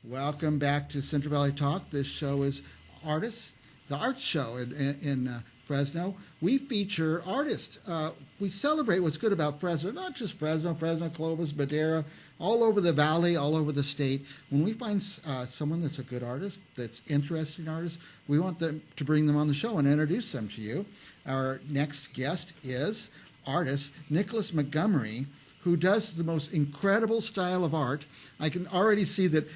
Welcome back to Central Valley Talk. This show is Artists, the art show in Fresno. We feature artists. We celebrate what's good about Fresno, not just Fresno, Clovis, Madera, all over the valley, all over the state. When we find someone that's a good artist, that's interesting artist, we want them to bring them on the show and introduce them to you. Our next guest is artist Nicholas Montgomery, who does the most incredible style of art. I can already see that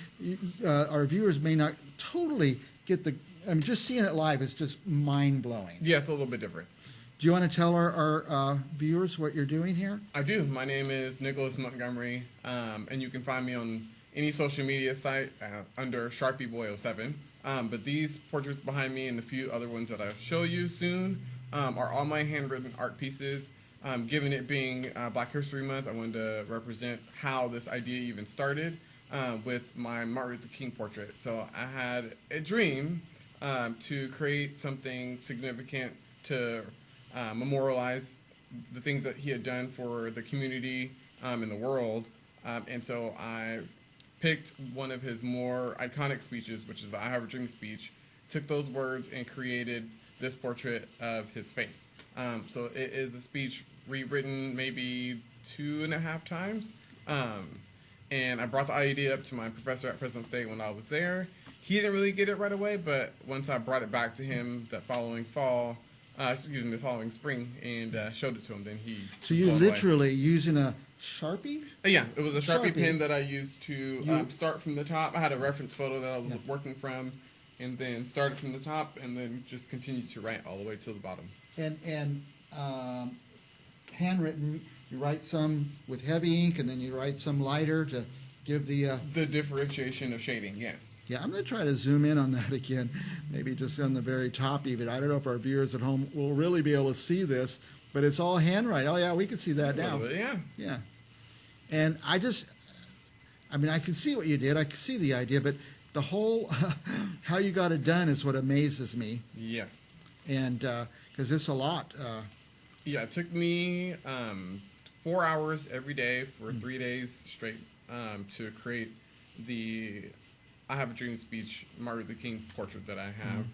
our viewers may not totally get just seeing it live is just mind-blowing. Yeah, it's a little bit different. Do you want to tell our viewers what you're doing here? I do. My name is Nicholas Montgomery, and you can find me on any social media site under SharpieBoy07. But these portraits behind me and a few other ones that I'll show you soon are all my handwritten art pieces. Given it being Black History Month, I wanted to represent how this idea even started with my Martin Luther King portrait. So I had a dream to create something significant to memorialize the things that he had done for the community and the world. And so I picked one of his more iconic speeches, which is the I Have a Dream speech, took those words and created this portrait of his face. So it is a speech rewritten maybe 2.5 times. And I brought the idea up to my professor at Fresno State when I was there. He didn't really get it right away, but once I brought it back to him the following the following spring, and showed it to him, then he... So you literally using a Sharpie? Yeah, it was a Sharpie pen that I used to start from the top. I had a reference photo that I was working from, and then started from the top, and then just continued to write all the way to the bottom. And handwritten, you write some with heavy ink, and then you write some lighter to give the differentiation of shading. Yes. Yeah, I'm going to try to zoom in on that again, maybe just on the very top even. I don't know if our viewers at home will really be able to see this, but it's all handwriting. Oh yeah, we can see that now. Yeah. Yeah. And I can see what you did. I can see the idea, but the whole how you got it done is what amazes me. Yes. And because it's a lot. Yeah, it took me 4 hours every day for 3 days straight to create the I Have a Dream speech Martin Luther King portrait that I have.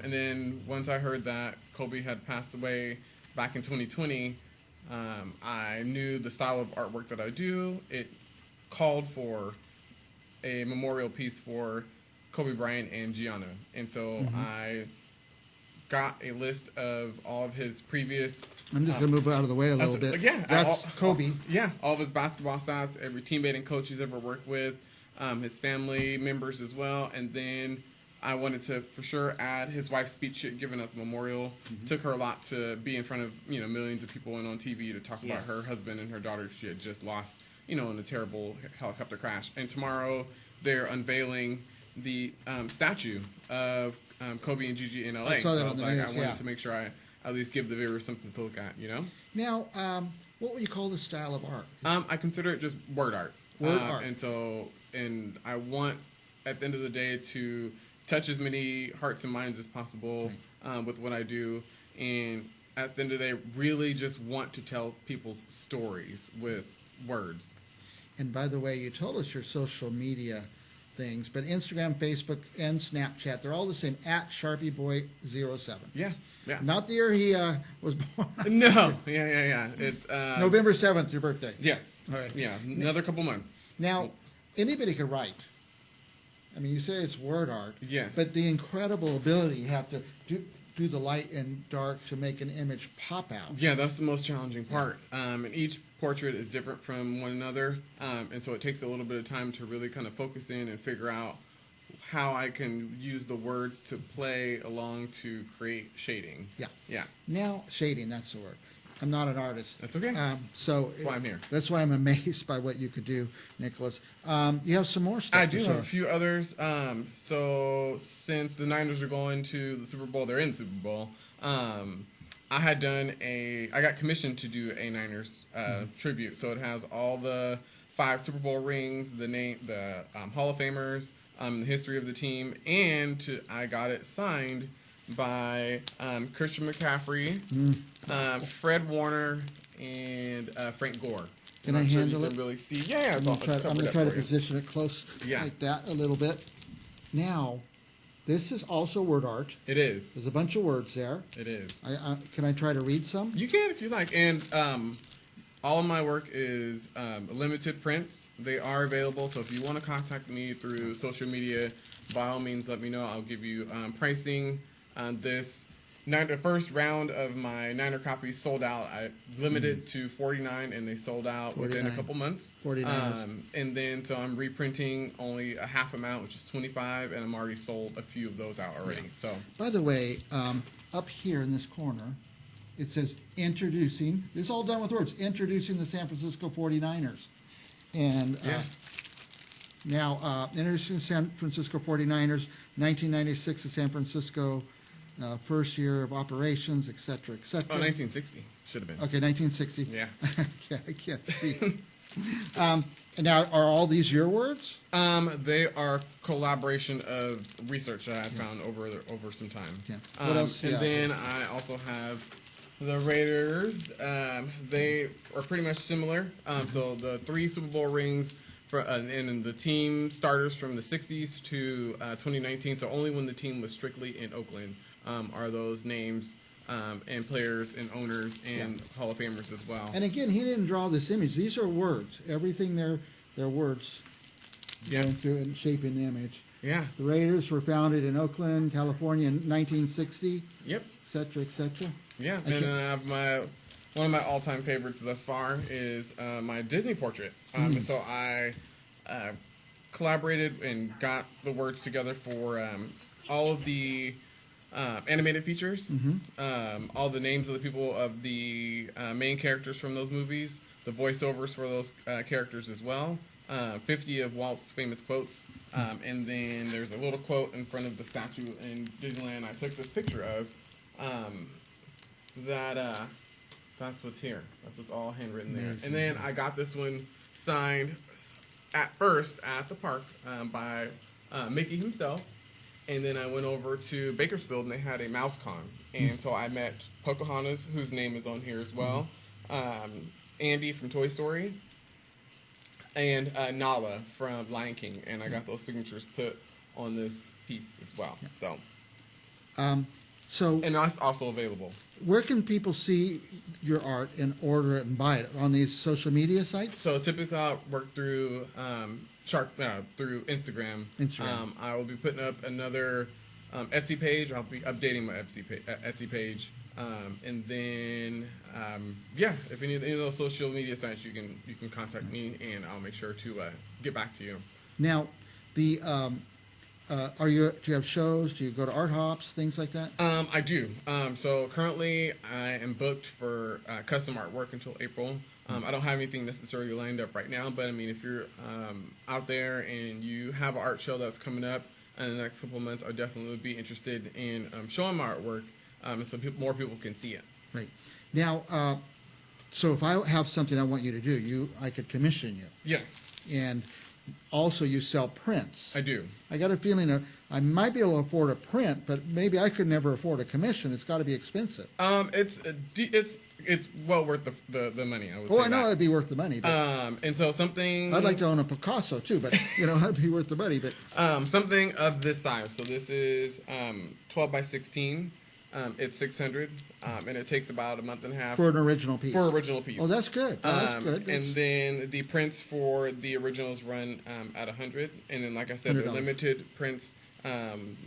And then once I heard that Kobe had passed away back in 2020, I knew the style of artwork that I do. It called for a memorial piece for Kobe Bryant and Gianna. And so I got a list of all of his previous... I'm just going to move out of the way a little bit. Yeah. That's Kobe. All of his basketball stats, every teammate and coach he's ever worked with, his family members as well. And then I wanted to, for sure, add his wife's speech she had given at the memorial. Took her a lot to be in front of, millions of people and on TV to talk about her husband and her daughter she had just lost, in a terrible helicopter crash. And tomorrow they're unveiling the statue of Kobe and Gigi in LA. I saw that so on the I news, wanted to make sure I at least give the viewers something to look at, Now, what would you call this style of art? I consider it just word art. Word art. And I want, at the end of the day, to touch as many hearts and minds as possible with what I do. And at the end of the day, really just want to tell people's stories with words. And by the way, you told us your social media things, but Instagram, Facebook, and Snapchat, they're all the same, at SharpieBoy07. Yeah. Not the year he was born. No. Yeah. It's November 7th, your birthday. Yes. All right. Yeah, another couple months. Now, anybody can write. I mean, you say it's word art. Yes. But the incredible ability you have to do the light and dark to make an image pop out. Yeah, that's the most challenging part. And each portrait is different from one another. And so it takes a little bit of time to really kind of focus in and figure out how I can use the words to play along to create shading. Yeah. Now, shading, that's the word. I'm not an artist. That's okay. So that's why I'm here. That's why I'm amazed by what you could do, Nicholas. You have some more stuff. I do have a few others. So since the Niners are going to the Super Bowl, they're in the Super Bowl. I got commissioned to do a Niners tribute. So it has all the 5 Super Bowl rings, the Hall of Famers, the history of the team, and I got it signed by Christian McCaffrey, Fred Warner, and Frank Gore. Can I'm I not sure handle you it? can really see. Yeah, it's all I'm going covered to up try to for you. position it close Yeah. like that a little bit. Now, this is also word art. It is. There's a bunch of words there. It is. Can I try to read some? You can if you like. And all of my work is limited prints. They are available. So if you want to contact me through social media, by all means, let me know. I'll give you pricing on this. The first round of my Niner copies sold out. I limited to 49, and they sold out within a 49. couple months. 49. And then, so I'm reprinting only a half amount, which is 25, and I'm already sold a few of those out already. Yeah. So, By the way, up here in this corner, it says introducing. This is all done with words. Introducing the San Francisco 49ers. And yeah. now, introducing San Francisco 49ers, 1996 to San Francisco, first year of operations, et cetera, et cetera. Oh, 1960 should have been. Okay, 1960. Yeah. I can't see. And now, are all these your words? They are collaboration of research that I found over some time. Yeah. What else? And Yeah. then I also have the Raiders. They are pretty much similar. So the 3 Super Bowl rings and the team starters from the 60s to 2019. So only when the team was strictly in Oakland are those names and players and owners and Hall of Famers as well. And again, he didn't draw this image. These are words. Everything they're words going through and shaping the image. Yeah. The Raiders were founded in Oakland, California in 1960, Yep. et cetera, et cetera. Yeah. And then I have one of my all-time favorites thus far is my Disney portrait. And so I collaborated and got the words together for all of the animated features, all the names of the people of the main characters from those movies, the voiceovers for those characters as well, 50 of Walt's famous quotes, and then there's a little quote in front of the statue in Disneyland I took this picture of, that's what's here. That's what's all handwritten there. Amazing. And then I got this one signed at first at the park by Mickey himself. And then I went over to Bakersfield, and they had a mouse con. And so I met Pocahontas, whose name is on here as well, Andy from Toy Story, and Nala from Lion King. And I got those signatures put on this piece as well. So And that's also available. where can people see your art and order it and buy it? On these social media sites? So typically I work through through Instagram. Instagram. I will be putting up another Etsy page. I'll be updating my Etsy page. And then if any of those social media sites, you can contact me, and I'll make sure to get back to you. Now, the do you have shows? Do you go to art hops, things like that? I do. So currently I am booked for custom artwork until April. I don't have anything necessarily lined up right now, but I mean, if you're out there and you have an art show that's coming up in the next couple of months, I definitely would be interested in showing my artwork so more people can see it. Right. Now, so if I have something I want you to do, I could commission you. Yes, And also you sell prints. I do. I got a feeling I might be able to afford a print, but maybe I could never afford a commission. It's got to be expensive. It's well worth the money. I would say Oh, I know that. it'd be worth the money. But And so something I'd like to own a Picasso too, but it'd be worth the money. But something of this size. So this is 12 by 16. It's 600, and it takes about a month and a half for an original piece. for an original piece. Oh, that's good. Oh, that's good. And then the prints for the originals run at 100, and then like I said, they're $100. limited prints.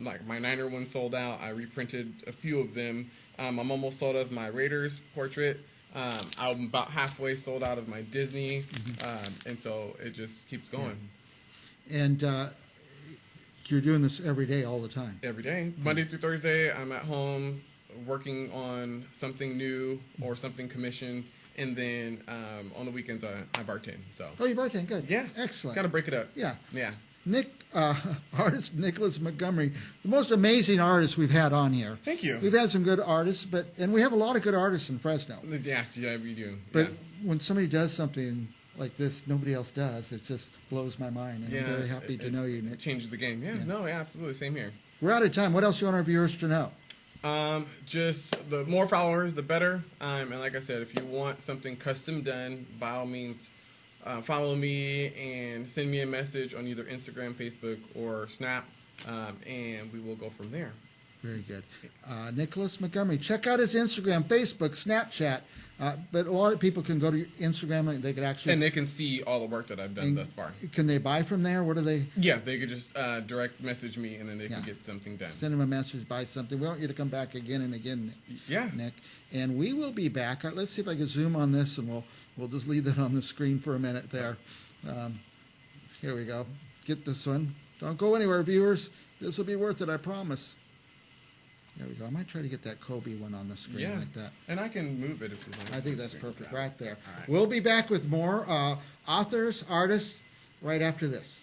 Like my Niner one sold out. I reprinted a few of them. I'm almost sold out of my Raiders portrait. I'm about halfway sold out of my Disney, and so it just keeps going. And you're doing this every day, all the time. Every day, Monday through Thursday, I'm at home working on something new or something commissioned, and then on the weekends I bartend. So Oh, you bartend, good. yeah, Excellent. Got to break it up. Yeah. Yeah. Artist Nicholas Montgomery, the most amazing artist we've had on here. Thank you. We've had some good artists, and we have a lot of good artists in Fresno. Yes, yeah, we do. But yeah. when somebody does something like this, nobody else does. It just blows my mind, and I'm very happy to know you, It Nick. changes the game. Yeah, no, yeah, absolutely. Same here. We're out of time. What else do you want our viewers to know? Just the more followers, the better. And like I said, if you want something custom done, by all means, follow me and send me a message on either Instagram, Facebook, or Snap, and we will go from there. Very good. Nicholas Montgomery. Check out his Instagram, Facebook, Snapchat. But a lot of people can go to your Instagram and they could actually. And they can see all the work that I've done thus far. Can they buy from there? What do they? Yeah, they could just direct message me, and then they can get something done. Send them a message, buy something. We want you to come back again and again, Yeah. Nick. And we will be back. Let's see if I can zoom on this, and we'll just leave that on the screen for a minute there. Here we go. Get this one. Don't go anywhere, viewers. This will be worth it, I promise. There we go. I might try to get that Kobe one on the screen like that. And I can move it if you want. I think that's perfect right there. All right. We'll be back with more authors, artists, right after this.